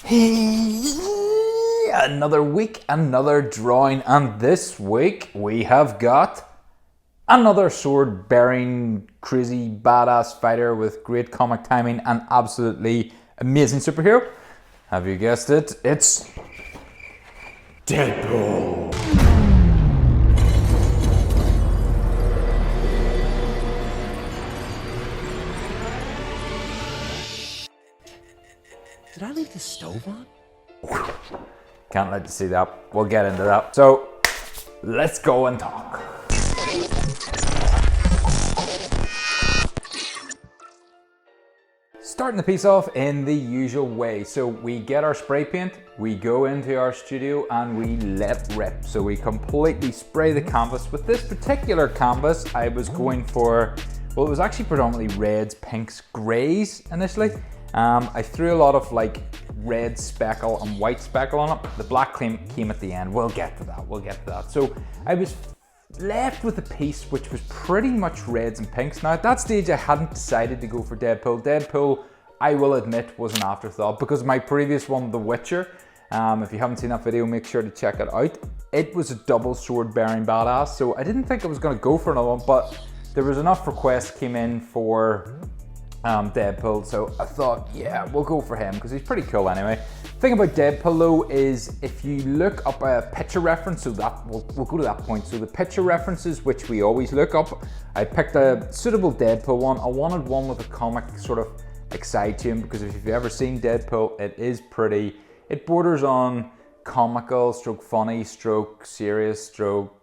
Hey, another week, another drawing, and this week we have got another sword-bearing, crazy, badass fighter with great comic timing and absolutely amazing superhero. Have you guessed it? It's Deadpool. Did I leave the stove on? Can't let you see that. We'll get into that. So, let's go and talk. Starting the piece off in the usual way. So we get our spray paint, we go into our studio and we let rip. So we completely spray the canvas. With this particular canvas, I was going for, well, it was actually predominantly reds, pinks, grays initially. I threw a lot of like red speckle and white speckle on it. The black came at the end. We'll get to that. So I was left with a piece which was pretty much reds and pinks. Now at that stage I hadn't decided to go for Deadpool. Deadpool, I will admit, was an afterthought because my previous one, The Witcher, if you haven't seen that video, make sure to check it out. It was a double sword bearing badass, so I didn't think I was going to go for another one, but there was enough requests came in for Deadpool, so I thought, yeah, we'll go for him because he's pretty cool anyway. The thing about Deadpool though is if you look up a picture reference, so that we'll go to that point. So the picture references, which we always look up, I picked a suitable Deadpool one. I wanted one with a comic sort of like side to him because if you've ever seen Deadpool, it is pretty, it borders on comical, stroke funny, stroke serious, stroke,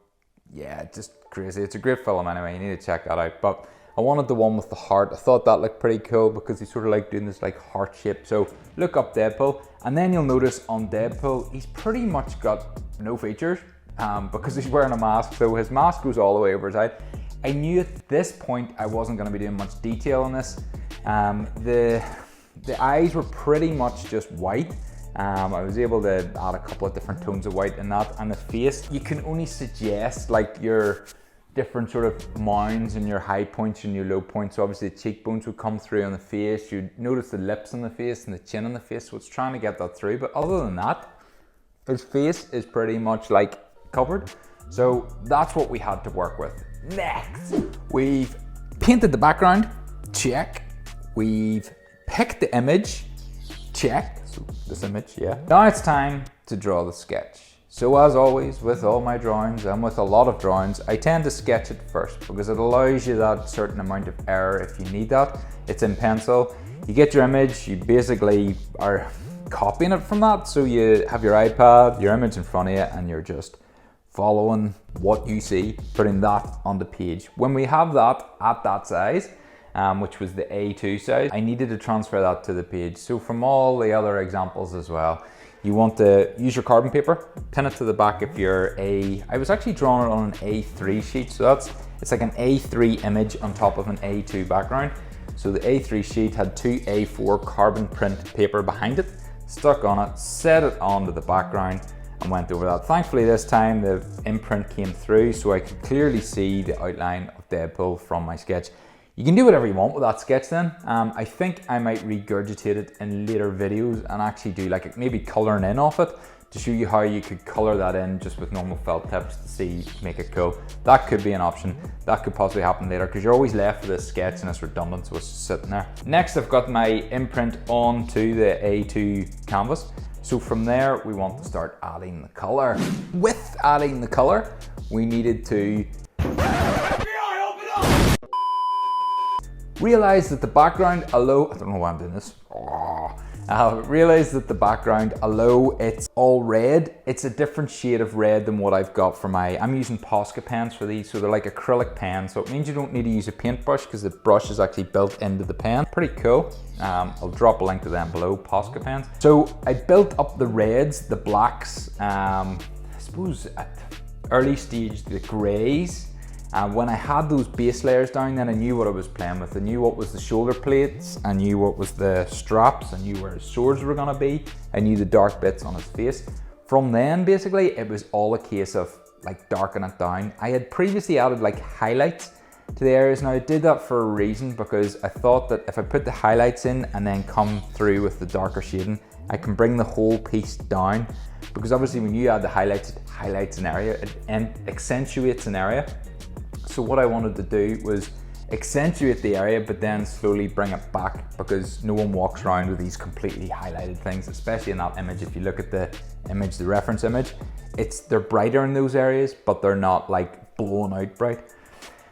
yeah, just crazy. It's a great film anyway, you need to check that out. But I wanted the one with the heart. I thought that looked pretty cool because he's sort of like doing this like heart shape. So look up Deadpool and then you'll notice on Deadpool, he's pretty much got no features because he's wearing a mask. So his mask goes all the way over his eye. I knew at this point I wasn't gonna be doing much detail on this. The eyes were pretty much just white. I was able to add a couple of different tones of white in that. And the face, you can only suggest like your different sort of mounds and your high points and your low points. So obviously the cheekbones would come through on the face. You'd notice the lips on the face and the chin on the face. So it's trying to get that through. But other than that, his face is pretty much like covered. So that's what we had to work with. Next, we've painted the background, check. We've picked the image, check. So this image, yeah. Now it's time to draw the sketch. So as always, with all my drawings and with a lot of drawings, I tend to sketch it first because it allows you that certain amount of error if you need that. It's in pencil. You get your image, you basically are copying it from that. So you have your iPad, your image in front of you, and you're just following what you see, putting that on the page. When we have that at that size, which was the A2 size, I needed to transfer that to the page. So from all the other examples as well, you want to use your carbon paper, pin it to the back of your I was actually drawing it on an A3 sheet. So it's like an A3 image on top of an A2 background. So the A3 sheet had two A4 carbon print paper behind it, stuck on it, set it onto the background and went over that. Thankfully this time the imprint came through so I could clearly see the outline of Deadpool from my sketch. You can do whatever you want with that sketch then. I think I might regurgitate it in later videos and actually do like maybe colouring in off it to show you how you could colour that in just with normal felt tips to see, make it cool. That could be an option. That could possibly happen later because you're always left with this sketch and it's redundant, so it's just sitting there. Next, I've got my imprint onto the A2 canvas. So from there, we want to start adding the colour. With adding the colour, we needed to realize that the background, although, I don't know why I'm doing this. Realize that the background, although it's all red, it's a different shade of red than what I've got for I'm using Posca pens for these, so they're like acrylic pens. So it means you don't need to use a paintbrush because the brush is actually built into the pen. Pretty cool. I'll drop a link to them below, Posca pens. So I built up the reds, the blacks, I suppose at early stage, the grays. When I had those base layers down, then I knew what I was playing with. I knew what was the shoulder plates, I knew what was the straps, I knew where his swords were gonna be, I knew the dark bits on his face. From then, basically, it was all a case of like darkening it down. I had previously added like highlights to the areas. Now I did that for a reason because I thought that if I put the highlights in and then come through with the darker shading, I can bring the whole piece down, because obviously when you add the highlights, it highlights an area and accentuates an area. So what I wanted to do was accentuate the area, but then slowly bring it back, because no one walks around with these completely highlighted things, especially in that image. If you look at the image, the reference image, they're brighter in those areas, but they're not like blown out bright.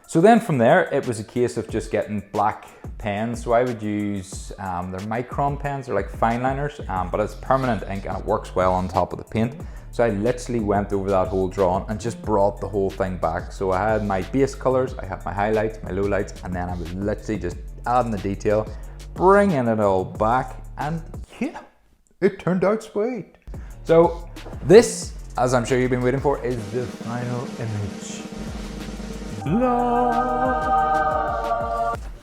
So then from there, it was a case of just getting black pens. So I would use, they're micron pens, they're like fine liners, but it's permanent ink and it works well on top of the paint. So I literally went over that whole drawing and just brought the whole thing back. So I had my base colors, I had my highlights, my lowlights, and then I was literally just adding the detail, bringing it all back, and yeah, it turned out sweet. So this, as I'm sure you've been waiting for, is the final image.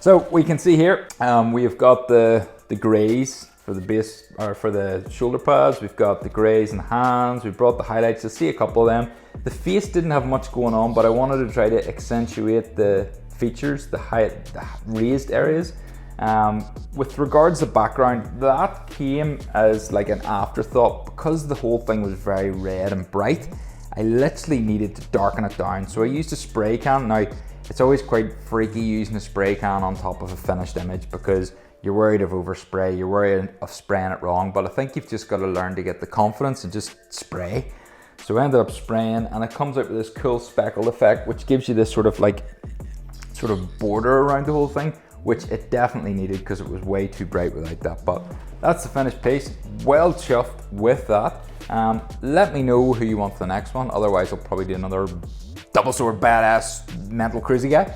So we can see here, we have got the grays for the base, or for the shoulder pads. We've got the grays in the hands. We brought the highlights. You'll see a couple of them. The face didn't have much going on, but I wanted to try to accentuate the features, the raised areas. With regards to background, that came as like an afterthought, because the whole thing was very red and bright. I literally needed to darken it down. So I used a spray can. Now, it's always quite freaky using a spray can on top of a finished image, because you're worried of overspray, you're worried of spraying it wrong, but I think you've just got to learn to get the confidence and just spray. So I ended up spraying, and it comes out with this cool speckled effect, which gives you this sort of border around the whole thing, which it definitely needed, because it was way too bright without that. But that's the finished piece. Well chuffed with that. Let me know who you want for the next one. Otherwise, I'll probably do another double sword badass mental crazy guy.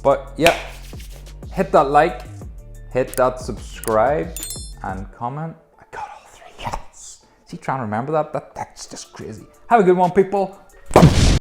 But yeah, hit that like, hit that subscribe, and comment. I got all three, yes. See, trying to remember that, that's just crazy. Have a good one, people.